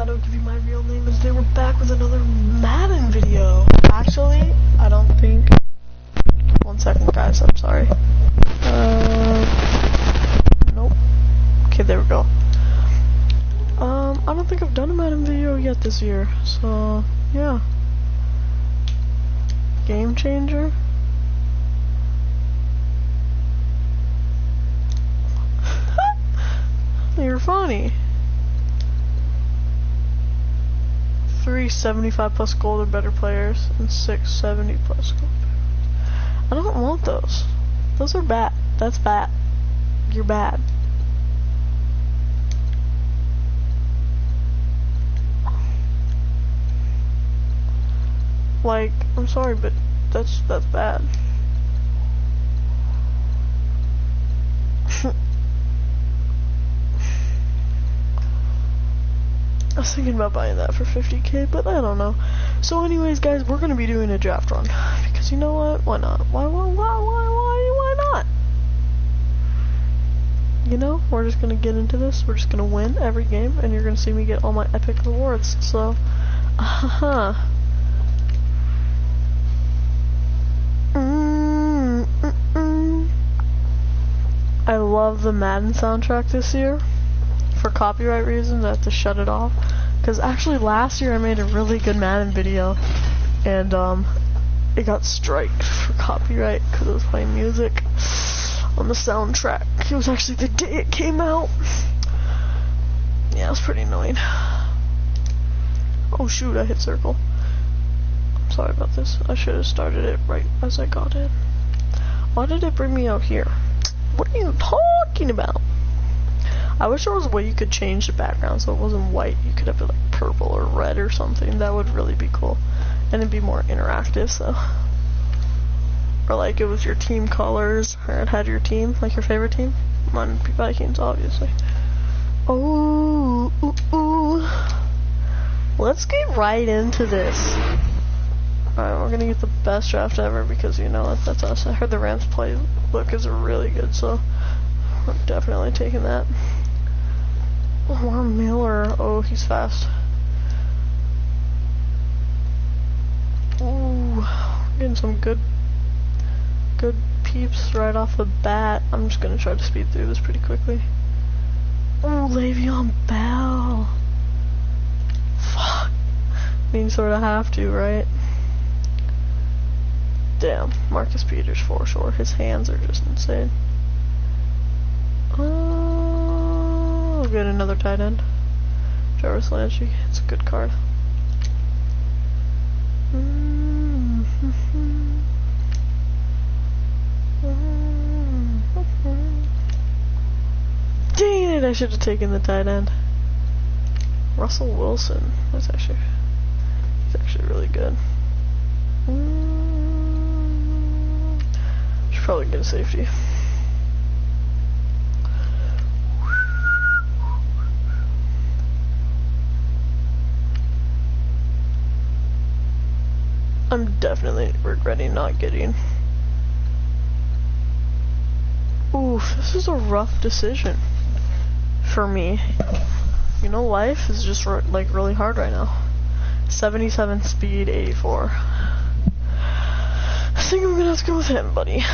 thought I would give you my real name as they were back with another Madden video. Actually, I don't think... 1 second, guys, I'm sorry. Nope. Okay, there we go. I don't think I've done a Madden video yet this year, so, yeah. Game changer? You're funny. 3 75 plus gold or better players and 6 70 plus gold. I don't want those. Those are bad. That's bad. You're bad. Like, I'm sorry, but that's bad. I was thinking about buying that for 50k, but I don't know. So anyways, guys, we're gonna be doing a draft run because you know what? Why not? Why not? You know, we're just gonna get into this. We're just gonna win every game, and you're gonna see me get all my epic rewards. So, I love the Madden soundtrack this year. For copyright reasons, I have to shut it off. Because actually last year I made a really good Madden video. And it got striked for copyright because it was playing music on the soundtrack. It was actually the day it came out. Yeah, it was pretty annoying. Oh shoot, I hit circle. I'm sorry about this. I should have started it right as I got in. Why did it bring me out here? What are you talking about? I wish there was a way you could change the background so it wasn't white. You could have it like purple or red or something. That would really be cool. And it'd be more interactive, so. Or like it was your team colors, or it had your team, like your favorite team. Mine would be Vikings, obviously. Oh, let's get right into this. Alright, we're gonna get the best draft ever because you know what, that's us. I heard the Rams playbook is really good, so we're definitely taking that. Lamar Miller, oh, he's fast. Ooh, getting some good peeps right off the bat. I'm just gonna try to speed through this pretty quickly. Oh, Le'Veon Bell. Fuck. I mean, sort of have to, right? Damn, Marcus Peters for sure. His hands are just insane. We'll get another tight end. Jarvis Landry, it's a good card. Dang it, I should have taken the tight end. Russell Wilson, he's actually really good. Should probably get a safety. I'm definitely regretting not getting. Oof, this is a rough decision for me. You know, life is just like really hard right now. 77 speed, 84. I think I'm gonna have to go with him, buddy.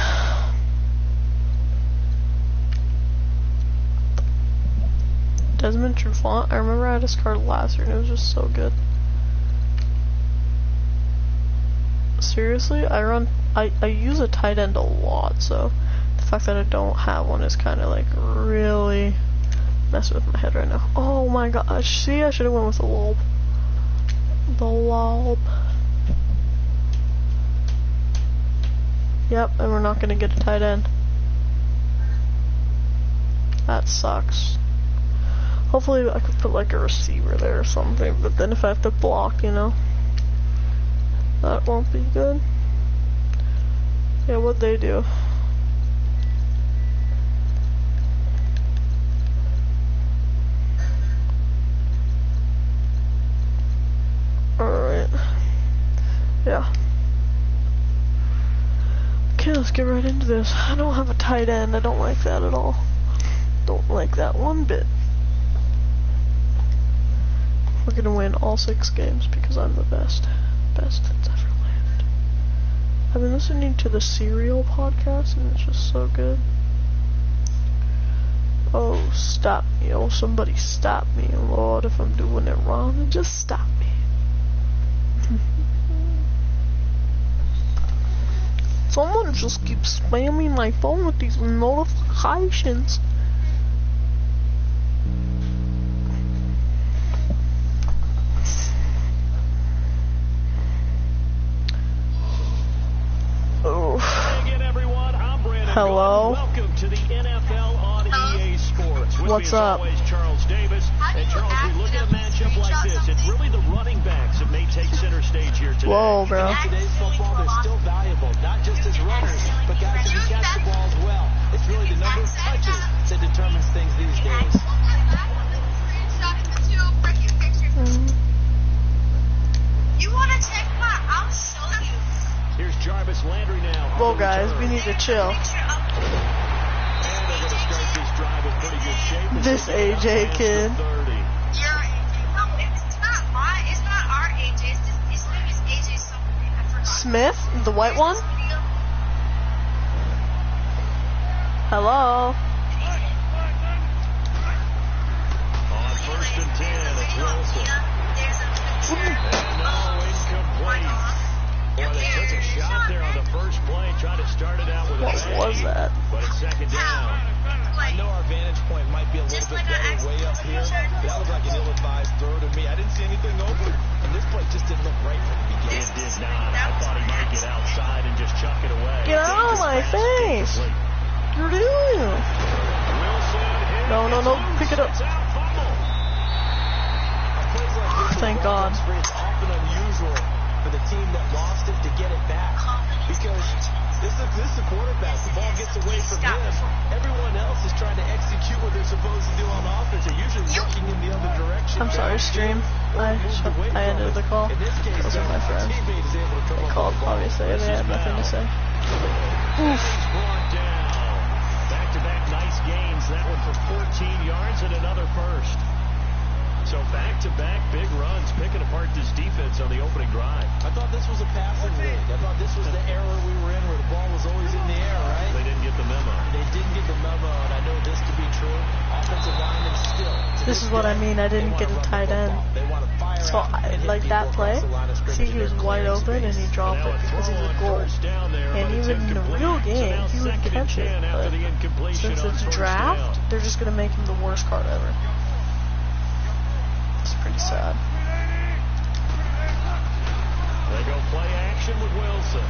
Desmond Trufant. I remember I had his card last year and it was just so good. Seriously, I use a tight end a lot, so the fact that I don't have one is kind of like really messing with my head right now. Oh my gosh, see, I should have went with the lob. The lob. Yep, and we're not gonna get a tight end. That sucks. Hopefully I could put like a receiver there or something, but then if I have to block, you know, that won't be good. Yeah, what'd they do? Alright. Yeah. Okay, let's get right into this. I don't have a tight end. I don't like that at all. Don't like that one bit. We're gonna win all 6 games because I'm the best. Best that's ever lived. I've been listening to the Serial podcast and it's just so good. Oh, stop me. Oh, somebody stop me. Lord, if I'm doing it wrong, then just stop me. Someone just keeps spamming my phone with these notifications. Oh. Hello. Welcome to the NFL on EA Sports. With What's me, as up? always, Charles Davis. And Charles, we look at a matchup like this. It's really the running backs that may take center stage here today. Whoa, bro. In today's football, they're still valuable, not just as runners, but guys who can catch the ball as well. It's really the number of touches that determines things these days. You want to check my? I'll show you. Here's Jarvis Landry now. Whoa, guys, we need to chill. And they're going to start this drive in pretty good shape. This AJ kid. Your AJ. No, it's not my. It's not our AJ. His name is AJ something. I forgot. Smith? The white one? Hello? On first and 10, it's Wilson. And no, incomplete. Boy, they took a shot there on the first play, tried to start it out with a What bang, was that? but it's second down. I know our vantage point might be a little bit better way up here, but that was like an ill-advised throw to me. I didn't see anything open, and this play just didn't look right from the beginning. It did not. I thought he might get outside and just chuck it away. Get out of my face! You're doing it. No, no, no, pick it up. Thank God. It's often unusual for the team that lost it to get it back, because this is a quarterback. The ball gets away from him. Everyone else is trying to execute what they're supposed to do on offense. They're usually looking in the other direction. I'm sorry, stream. I ended the call. Those are my friends. They called, obviously, they had nothing to say. Oof. Back-to-back nice gains. That one for 14 yards and another first. So back-to-back big runs, picking apart this defense on the opening drive. I thought this was a passing league. I thought this was the era we were in where the ball was always in the air, right? They didn't get the memo. They didn't get the memo, and I know this to be true. Offensive linemen still. This is what I mean, I didn't get a tight end. So, like that play, see, he was wide open and he dropped it because he's a goal. And even in the real game, he would catch it. But since it's draft, they're just going to make him the worst card ever. It's pretty sad. They go play action with Wilson.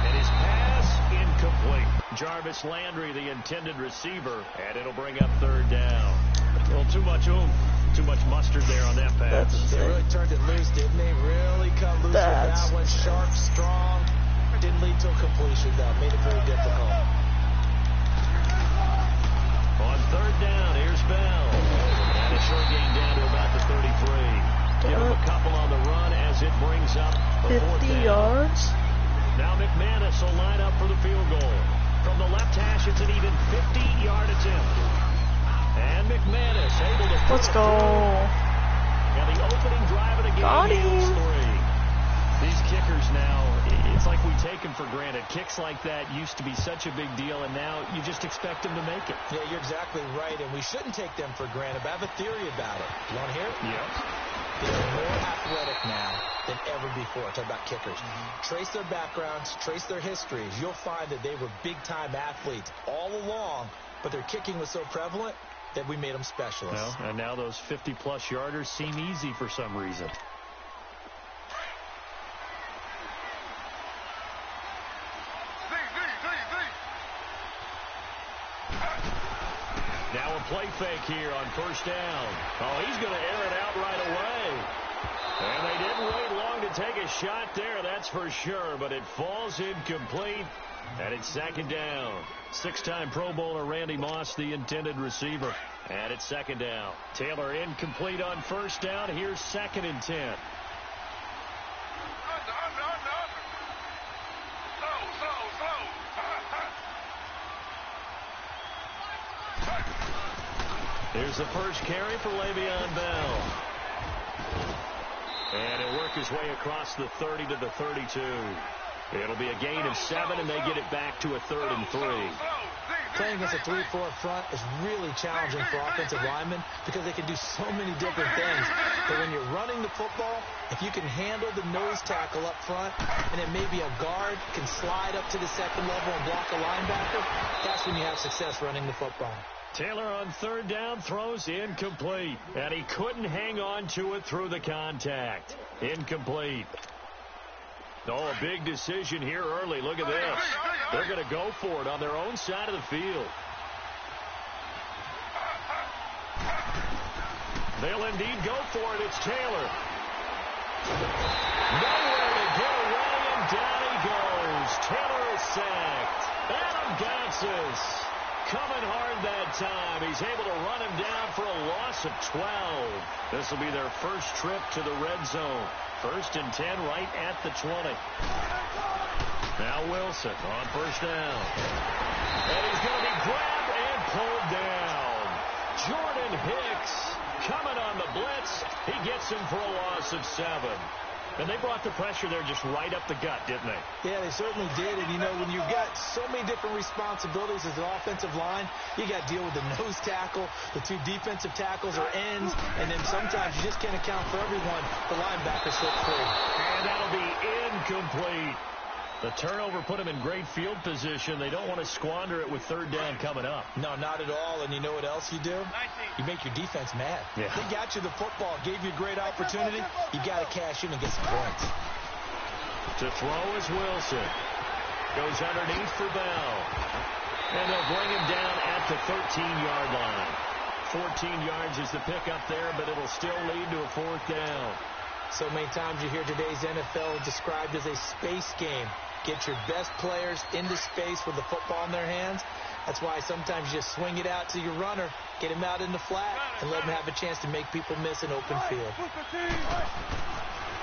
And his pass incomplete. Jarvis Landry, the intended receiver, and it'll bring up third down. A little too much oomph, too much mustard there on that pass. They really turned it loose, didn't they? Really cut loose with that one. Sharp, strong. Didn't lead to a completion, though. Made it very difficult. On third down, here's Bell. And a short gain down to about the 33. Give him a couple on the run as it brings up the 50 yards. Now McManus will line up for the field goal. From the left hash, it's an even 50-yard attempt. And McManus able to Let's go. Now the opening drive of the game yields 3. These kickers now, it's like we take them for granted. Kicks like that used to be such a big deal, and now you just expect them to make it. Yeah, you're exactly right, and we shouldn't take them for granted, but I have a theory about it. You want to hear it? Yep. They're more athletic now than ever before. Talk about kickers. Trace their backgrounds, trace their histories. You'll find that they were big-time athletes all along, but their kicking was so prevalent that we made them specialists. Well, and now those 50-plus yarders seem easy for some reason. Now a play fake here on first down. Oh, he's going to air it out right away. And they didn't wait long to take a shot there, that's for sure. But it falls incomplete, and it's second down. 6-time Pro Bowler Randy Moss, the intended receiver. And it's second down. Taylor incomplete on first down. Here's second and 10. Here's is the first carry for Le'Veon Bell. And he'll work his way across the 30 to the 32. It'll be a gain of 7, and they get it back to a 3rd and 3. Playing against a 3-4 front is really challenging for offensive linemen because they can do so many different things. But when you're running the football, if you can handle the nose tackle up front, and then maybe a guard can slide up to the second level and block a linebacker, that's when you have success running the football. Taylor on 3rd down throws incomplete, and he couldn't hang on to it through the contact. Incomplete. Oh, a big decision here early. Look at this. They're going to go for it on their own side of the field. They'll indeed go for it. It's Taylor. Nowhere to get away, and down he goes. Taylor is sacked. Adam Gotsis coming hard that time. He's able to run him down for a loss of 12. This will be their first trip to the red zone. 1st and 10 right at the 20. Now Wilson on 1st down. And he's going to be grabbed and pulled down. Jordan Hicks coming on the blitz. He gets him for a loss of 7. And they brought the pressure there just right up the gut, didn't they? Yeah, they certainly did. And, you know, when you've got so many different responsibilities as an offensive line, you got to deal with the nose tackle, the 2 defensive tackles or ends, and then sometimes you just can't account for everyone. The linebacker slip free. And that'll be incomplete. The turnover put them in great field position. They don't want to squander it with 3rd down coming up. No, not at all. And you know what else you do? You make your defense mad. Yeah. They got you the football, gave you a great opportunity. You got to cash in and get some points. To throw is Wilson. Goes underneath for Bell. And they'll bring him down at the 13-yard line. 14 yards is the pickup there, but it'll still lead to a 4th down. So many times you hear today's NFL described as a space game. Get your best players into space with the football in their hands. That's why sometimes you just swing it out to your runner, get him out in the flat, and let him have a chance to make people miss an open field.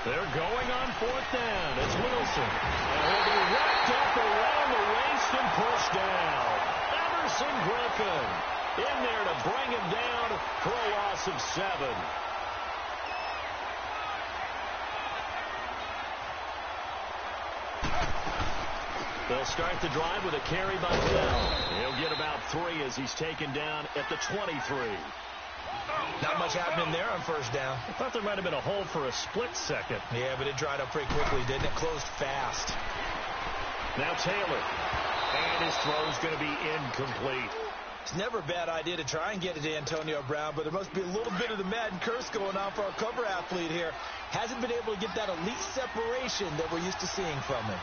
They're going on 4th down. It's Wilson. And he'll be wrapped up around the waist and pushed down. Emerson Griffin in there to bring him down for a loss of 7. They'll start the drive with a carry by Bell. He'll get about 3 as he's taken down at the 23. Not much happening there on 1st down. I thought there might have been a hole for a split second. Yeah, but it dried up pretty quickly, didn't it? Closed fast. Now Taylor. And his throw's going to be incomplete. It's never a bad idea to try and get it to Antonio Brown, but there must be a little bit of the Madden curse going on for our cover athlete here. Hasn't been able to get that elite separation that we're used to seeing from him.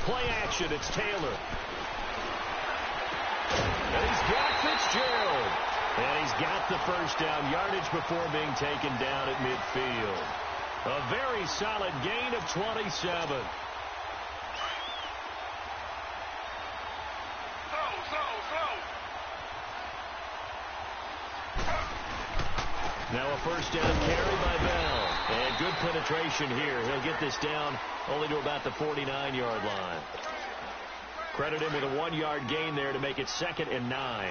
Play action, it's Taylor. And he's got Fitzgerald. And he's got the 1st down yardage before being taken down at midfield. A very solid gain of 27. Now a 1st down carry by Bell. And good penetration here. He'll get this down only to about the 49-yard line. Credit him with a 1-yard gain there to make it 2nd and 9.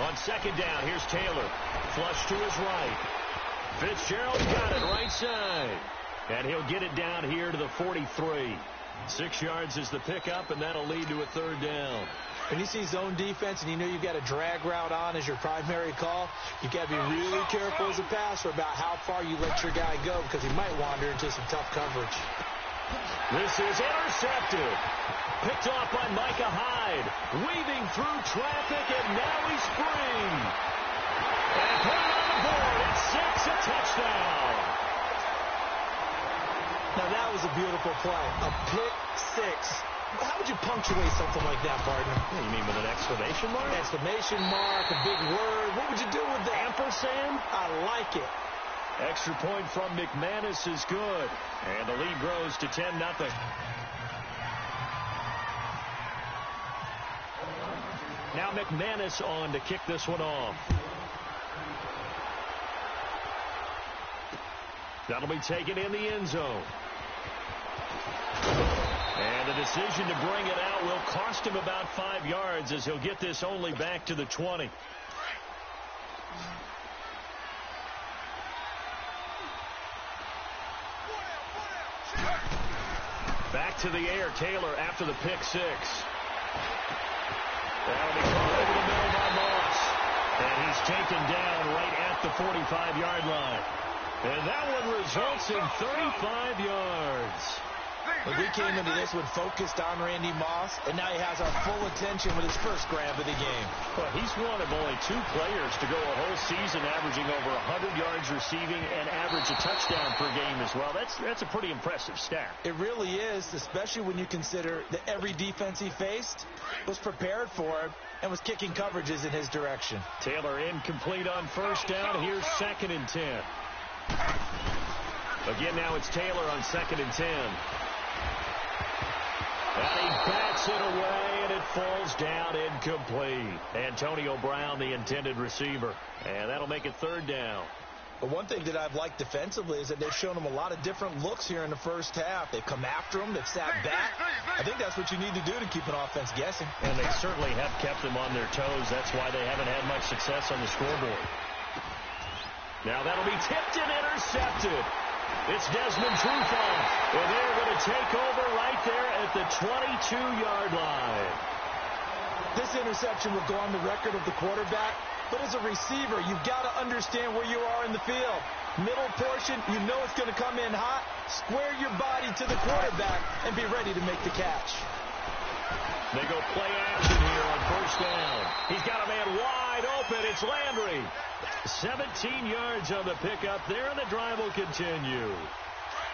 On 2nd down, here's Taylor. Flush to his right. Fitzgerald's got it right side. And he'll get it down here to the 43. 6 yards is the pickup, and that'll lead to a 3rd down. When you see zone defense and you know you've got a drag route on as your primary call, you've got to be really careful as a passer about how far you let your guy go because he might wander into some tough coverage. This is intercepted. Picked off by Micah Hyde. Weaving through traffic, and now he's free. And put it on the board. It's 6, a touchdown. Now that was a beautiful play. A pick 6. How would you punctuate something like that, partner? You mean with an exclamation mark? Exclamation mark, a big word. What would you do with that? Ampersand? I like it. Extra point from McManus is good. And the lead grows to 10-0. Now McManus on to kick this one off. That'll be taken in the end zone. And the decision to bring it out will cost him about 5 yards as he'll get this only back to the 20. Back to the air, Taylor after the pick six. That'll be caught over the middle by Moss. And he's taken down right at the 45-yard line. And that one results in 35 yards. But we came into this one focused on Randy Moss, and now he has our full attention with his first grab of the game. Well, he's one of only 2 players to go a whole season averaging over 100 yards receiving and average a touchdown per game as well. That's a pretty impressive stat. It really is, especially when you consider that every defense he faced was prepared for him and was kicking coverages in his direction. Taylor incomplete on first down. Here's 2nd and 10. Again, now it's Taylor on 2nd and 10. And he bats it away, and it falls down incomplete. Antonio Brown, the intended receiver. And that'll make it 3rd down. But one thing that I've liked defensively is that they've shown him a lot of different looks here in the first half. They've come after him. They've sat back. I think that's what you need to do to keep an offense guessing. And they certainly have kept them on their toes. That's why they haven't had much success on the scoreboard. Now that'll be tipped and intercepted. It's Desmond Trufant, and they're going to take over right there at the 22-yard line. This interception will go on the record of the quarterback, but as a receiver, you've got to understand where you are in the field. Middle portion, you know it's going to come in hot. Square your body to the quarterback and be ready to make the catch. They go play action here on first down. He's got a man wide open. It's Landry. 17 yards on the pickup there, and the drive will continue.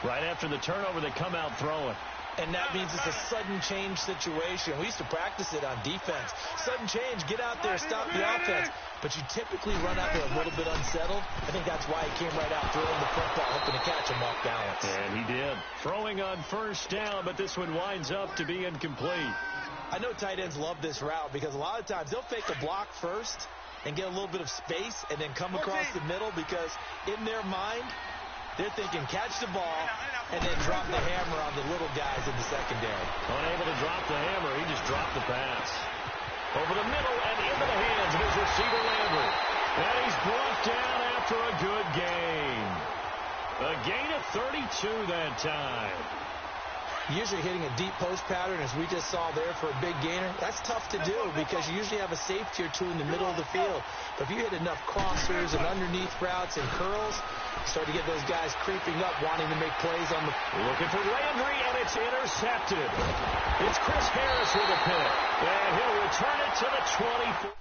Right after the turnover, they come out throwing. And that means it's a sudden change situation. We used to practice it on defense. Sudden change, get out there, stop the offense. But you typically run out there a little bit unsettled. I think that's why he came right out throwing the football, hoping to catch him off balance. And he did. Throwing on first down, but this one winds up to be incomplete. I know tight ends love this route because a lot of times they'll fake a block first and get a little bit of space and then come across the middle because in their mind, they're thinking catch the ball and then drop the hammer on the little guys in the secondary. Unable to drop the hammer, he just dropped the pass. Over the middle and into the hands of his receiver, Landry. And he's brought down after a good gain. A gain of 32 that time. Usually hitting a deep post pattern, as we just saw there for a big gainer, that's tough to do because you usually have a safety or two in the middle of the field. But if you hit enough crossers and underneath routes and curls, start to get those guys creeping up, wanting to make plays on the... Looking for Landry, and it's intercepted. It's Chris Harris with a pick. And he'll return it to the 24.